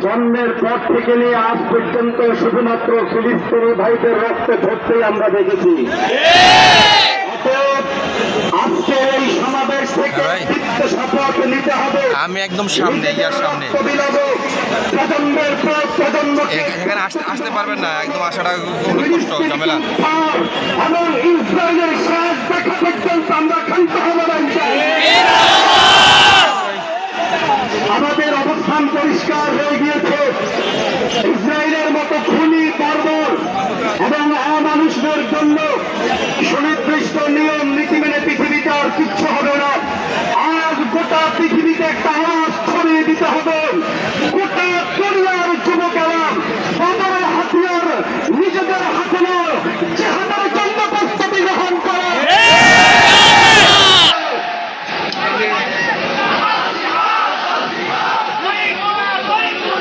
জন্মের পর থেকে নিয়ে আজ পর্যন্ত শুধুমাত্র ফিলিস্তিনি ভাইদের রক্তে ধরতেই আমরা দেখেছি। আজকে এই সমাবেশ থেকে শপথ নিতে হবে। আমি একদম সামনে, ইয়ার সামনে, প্রজন্মের পর প্রজন্ম এখানে আসতে পারবেন না, একদম আসাটা খুবই কষ্ট, ঝামেলা। এবং ইসরায়েলের শেষ দেখা পর্যন্ত আমরা ক্ষান্ত হব না। আমাদের অবস্থান পরিষ্কার হয়ে গিয়েছে। ইসরায়েলের মতো খুনি বর্বর এবং অমানুষদের জন্য সুনির্দিষ্ট নিয়ম নীতি মেনে পৃথিবীতে আর কিচ্ছু